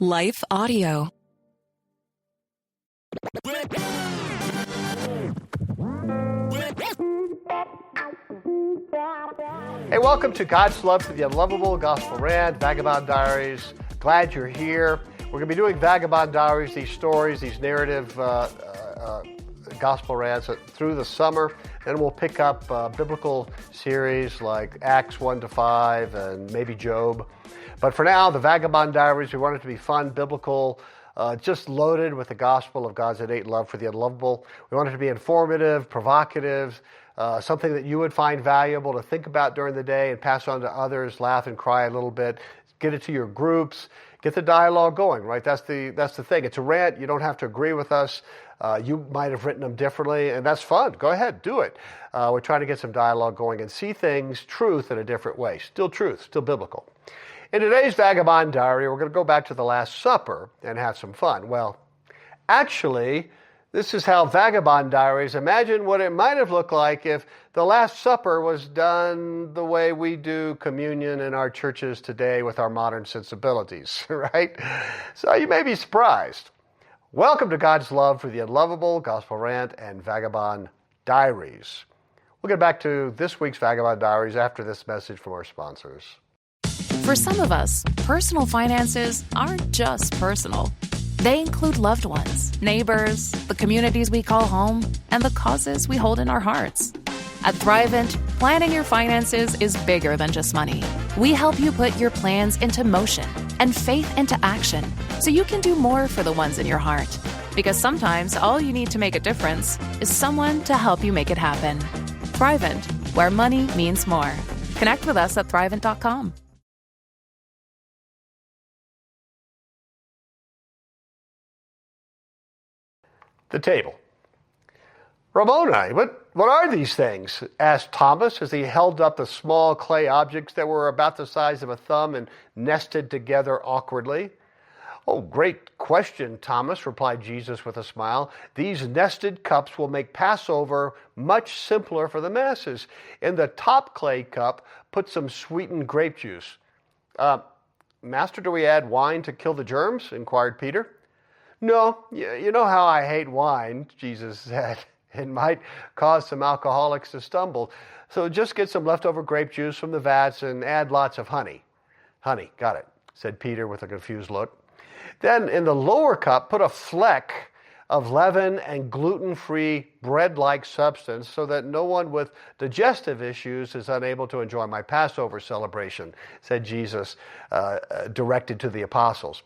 Life Audio. Hey, welcome to God's Love for the Unlovable, Gospel Rant, Vagabond Diaries. Glad you're here. We're going to be doing Vagabond Diaries, these stories, these narrative gospel rants through the summer. Then we'll pick up biblical series like Acts 1 to 5 and maybe Job. But for now, the Vagabond Diaries, we want it to be fun, biblical, just loaded with the gospel of God's innate love for the unlovable. We want it to be informative, provocative, something that you would find valuable to think about during the day and pass on to others, laugh and cry a little bit, get it to your groups, get the dialogue going, right? That's the thing. It's a rant. You don't have to agree with us. You might have written them differently, and that's fun. Go ahead, do it. We're trying to get some dialogue going and see things, truth, in a different way. Still truth, still biblical. In today's Vagabond Diary, we're going to go back to the Last Supper and have some fun. Well, actually, this is how Vagabond Diaries, imagine what it might have looked like if the Last Supper was done the way we do communion in our churches today with our modern sensibilities, right? So you may be surprised. Welcome to God's Love for the Unlovable, Gospel Rant, and Vagabond Diaries. We'll get back to this week's Vagabond Diaries after this message from our sponsors. For some of us, personal finances aren't just personal. They include loved ones, neighbors, the communities we call home, and the causes we hold in our hearts. At Thrivent, planning your finances is bigger than just money. We help you put your plans into motion and faith into action so you can do more for the ones in your heart. Because sometimes all you need to make a difference is someone to help you make it happen. Thrivent, where money means more. Connect with us at Thrivent.com. The table. Rabboni, what are these things? Asked Thomas as he held up the small clay objects that were about the size of a thumb and nested together awkwardly. Oh, great question, Thomas, replied Jesus with a smile. These nested cups will make Passover much simpler for the masses. In the top clay cup, put some sweetened grape juice. Master, do we add wine to kill the germs? Inquired Peter. No, you know how I hate wine, Jesus said. It might cause some alcoholics to stumble. So just get some leftover grape juice from the vats and add lots of honey. Honey, got it, said Peter with a confused look. Then in the lower cup, put a fleck of leaven and gluten-free bread-like substance so that no one with digestive issues is unable to enjoy my Passover celebration, said Jesus, directed to the apostles.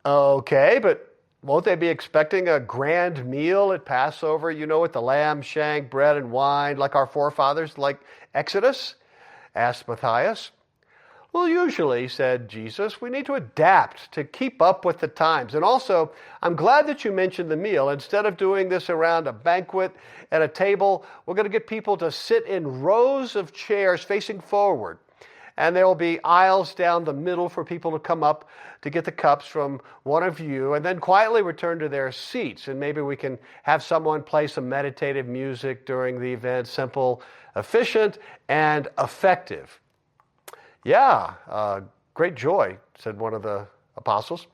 Okay, but won't they be expecting a grand meal at Passover, with the lamb, shank, bread, and wine, like our forefathers, like Exodus? Asked Matthias. Well, usually, said Jesus, we need to adapt to keep up with the times. And also, I'm glad that you mentioned the meal. Instead of doing this around a banquet at a table, we're going to get people to sit in rows of chairs facing forward. And there will be aisles down the middle for people to come up to get the cups from one of you and then quietly return to their seats. And maybe we can have someone play some meditative music during the event, simple, efficient, and effective. Yeah, great joy, said one of the apostles.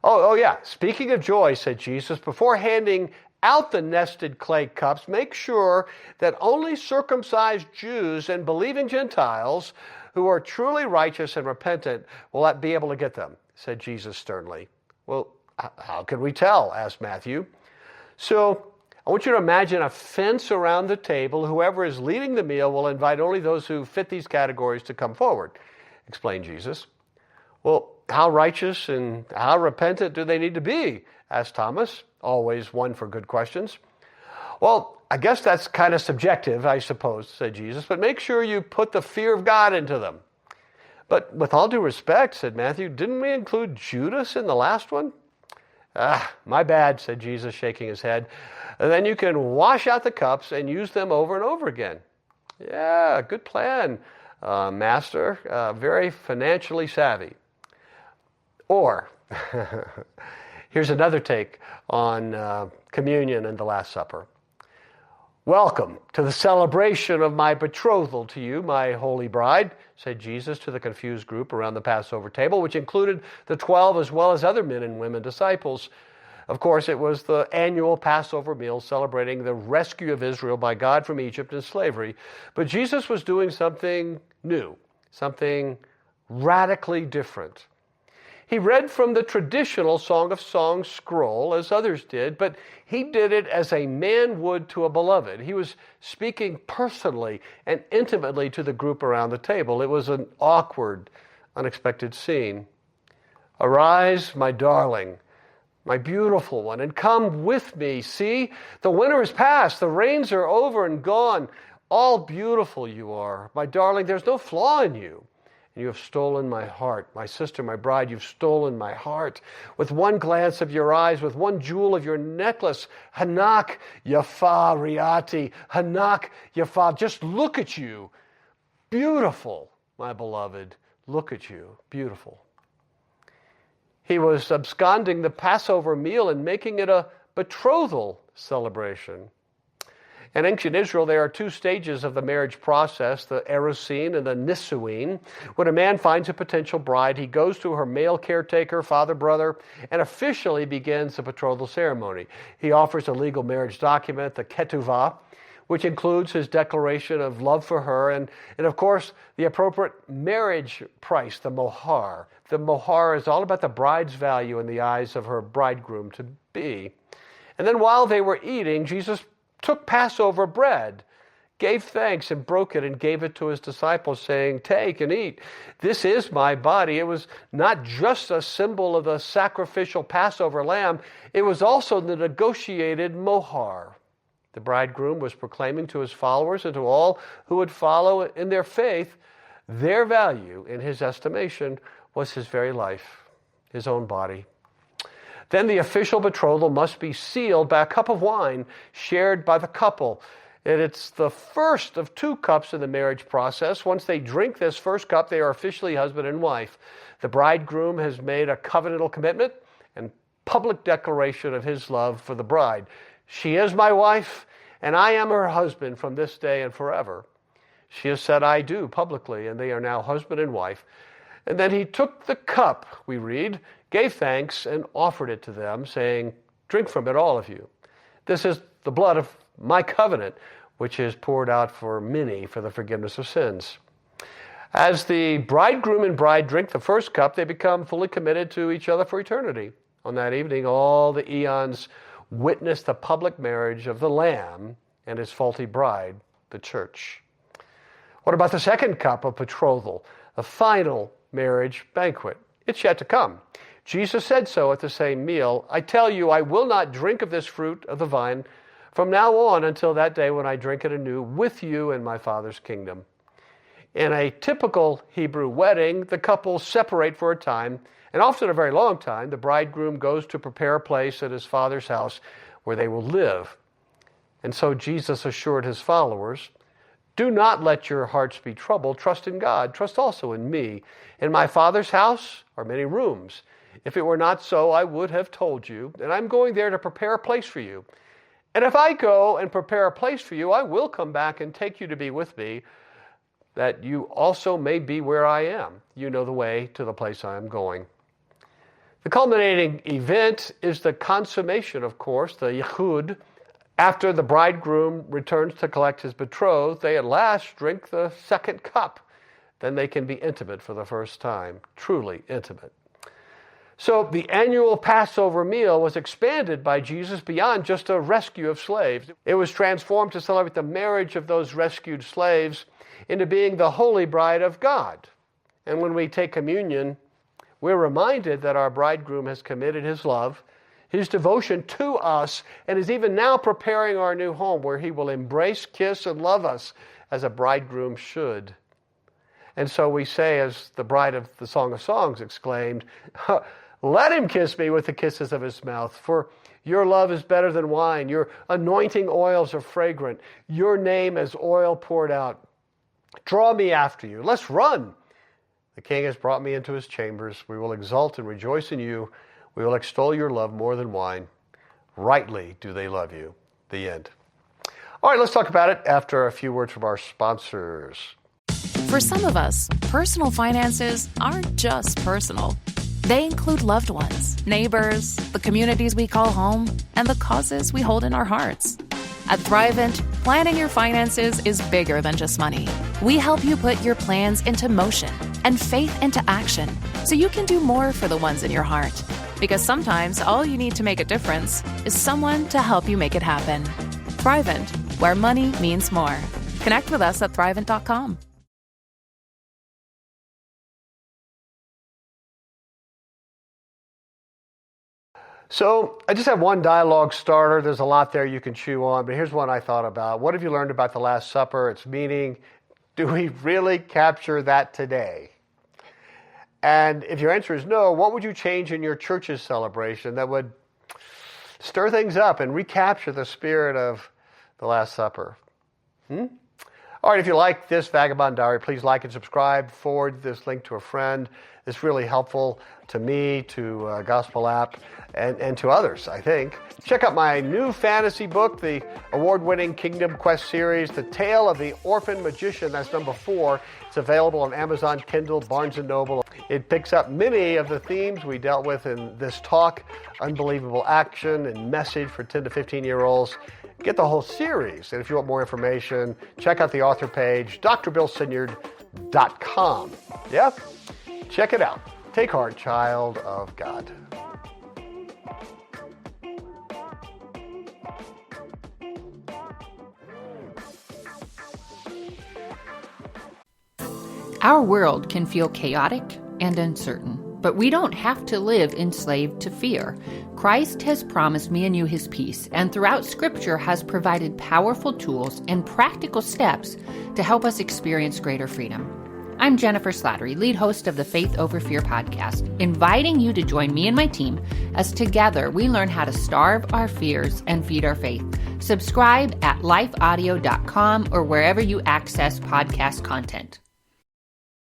Oh yeah, speaking of joy, said Jesus, before handing out the nested clay cups, make sure that only circumcised Jews and believing Gentiles who are truly righteous and repentant will be able to get them, said Jesus sternly. Well, how can we tell? Asked Matthew. So I want you to imagine a fence around the table. Whoever is leading the meal will invite only those who fit these categories to come forward, explained Jesus. Well, how righteous and how repentant do they need to be? Asked Thomas, always one for good questions. Well, I guess that's kind of subjective, I suppose, said Jesus, but make sure you put the fear of God into them. But with all due respect, said Matthew, didn't we include Judas in the last one? My bad, said Jesus, shaking his head. And then you can wash out the cups and use them over and over again. Yeah, good plan, Master. Very financially savvy. Or, here's another take on communion and the Last Supper. Welcome to the celebration of my betrothal to you, my holy bride, said Jesus to the confused group around the Passover table, which included the 12 as well as other men and women disciples. Of course, it was the annual Passover meal celebrating the rescue of Israel by God from Egypt and slavery. But Jesus was doing something new, something radically different. He read from the traditional Song of Songs scroll, as others did, but he did it as a man would to a beloved. He was speaking personally and intimately to the group around the table. It was an awkward, unexpected scene. Arise, my darling, my beautiful one, and come with me. See, the winter is past, the rains are over and gone. All beautiful you are. My darling, there's no flaw in you. You have stolen my heart. My sister, my bride, you've stolen my heart. With one glance of your eyes, with one jewel of your necklace, Hanak Yafa Riati, Hanak Yafa, just look at you. Beautiful, my beloved, look at you, beautiful. He was absconding the Passover meal and making it a betrothal celebration. In ancient Israel, there are two stages of the marriage process, the erusin and the nisuin. When a man finds a potential bride, he goes to her male caretaker, father, brother, and officially begins the betrothal ceremony. He offers a legal marriage document, the ketuvah, which includes his declaration of love for her, and of course, the appropriate marriage price, the mohar. The mohar is all about the bride's value in the eyes of her bridegroom-to-be. And then while they were eating, Jesus took Passover bread, gave thanks and broke it and gave it to his disciples, saying, take and eat. This is my body. It was not just a symbol of the sacrificial Passover lamb. It was also the negotiated mohar. The bridegroom was proclaiming to his followers and to all who would follow in their faith, their value in his estimation was his very life, his own body. Then the official betrothal must be sealed by a cup of wine shared by the couple. And it's the first of two cups in the marriage process. Once they drink this first cup, they are officially husband and wife. The bridegroom has made a covenantal commitment and public declaration of his love for the bride. She is my wife, and I am her husband from this day and forever. She has said, I do, publicly, and they are now husband and wife. And then he took the cup, we read, gave thanks, and offered it to them, saying, drink from it, all of you. This is the blood of my covenant, which is poured out for many for the forgiveness of sins. As the bridegroom and bride drink the first cup, they become fully committed to each other for eternity. On that evening, all the eons witness the public marriage of the Lamb and his faulty bride, the church. What about the second cup of betrothal, the final marriage banquet? It's yet to come. Jesus said so at the same meal. I tell you, I will not drink of this fruit of the vine from now on until that day when I drink it anew with you in my Father's kingdom. In a typical Hebrew wedding, the couples separate for a time, and often a very long time. The bridegroom goes to prepare a place at his father's house where they will live. And so Jesus assured his followers, do not let your hearts be troubled. Trust in God. Trust also in me. In my Father's house are many rooms. If it were not so, I would have told you, and I'm going there to prepare a place for you. And if I go and prepare a place for you, I will come back and take you to be with me, that you also may be where I am. You know the way to the place I am going. The culminating event is the consummation, of course, the yichud. After the bridegroom returns to collect his betrothed, they at last drink the second cup. Then they can be intimate for the first time, truly intimate. So the annual Passover meal was expanded by Jesus beyond just a rescue of slaves. It was transformed to celebrate the marriage of those rescued slaves into being the holy bride of God. And when we take communion, we're reminded that our bridegroom has committed his love, his devotion to us, and is even now preparing our new home where he will embrace, kiss, and love us as a bridegroom should. And so we say, as the bride of the Song of Songs exclaimed, let him kiss me with the kisses of his mouth, for your love is better than wine. Your anointing oils are fragrant. Your name as oil poured out. Draw me after you. Let's run. The king has brought me into his chambers. We will exult and rejoice in you. We will extol your love more than wine. Rightly do they love you. The end. All right, let's talk about it after a few words from our sponsors. For some of us, personal finances aren't just personal. They include loved ones, neighbors, the communities we call home, and the causes we hold in our hearts. At Thrivent, planning your finances is bigger than just money. We help you put your plans into motion and faith into action so you can do more for the ones in your heart. Because sometimes all you need to make a difference is someone to help you make it happen. Thrivent, where money means more. Connect with us at Thrivent.com. So I just have one dialogue starter. There's a lot there you can chew on, but here's one I thought about. What have you learned about the Last Supper, its meaning? Do we really capture that today? And if your answer is no, what would you change in your church's celebration that would stir things up and recapture the spirit of the Last Supper? All right, if you like this Vagabond Diary, please like and subscribe. Forward this link to a friend. It's really helpful to me, to Gospel App, and to others, I think. Check out my new fantasy book, the award-winning Kingdom Quest series, The Tale of the Orphan Magician. That's number 4. It's available on Amazon, Kindle, Barnes & Noble. It picks up many of the themes we dealt with in this talk, unbelievable action and message for 10 to 15-year-olds. Get the whole series. And if you want more information, check out the author page, drbillsinyard.com. Yeah? Check it out. Take heart, child of God. Our world can feel chaotic and uncertain, but we don't have to live enslaved to fear. Christ has promised me and you his peace, and throughout Scripture has provided powerful tools and practical steps to help us experience greater freedom. I'm Jennifer Slattery, lead host of the Faith Over Fear podcast, inviting you to join me and my team as together we learn how to starve our fears and feed our faith. Subscribe at lifeaudio.com or wherever you access podcast content.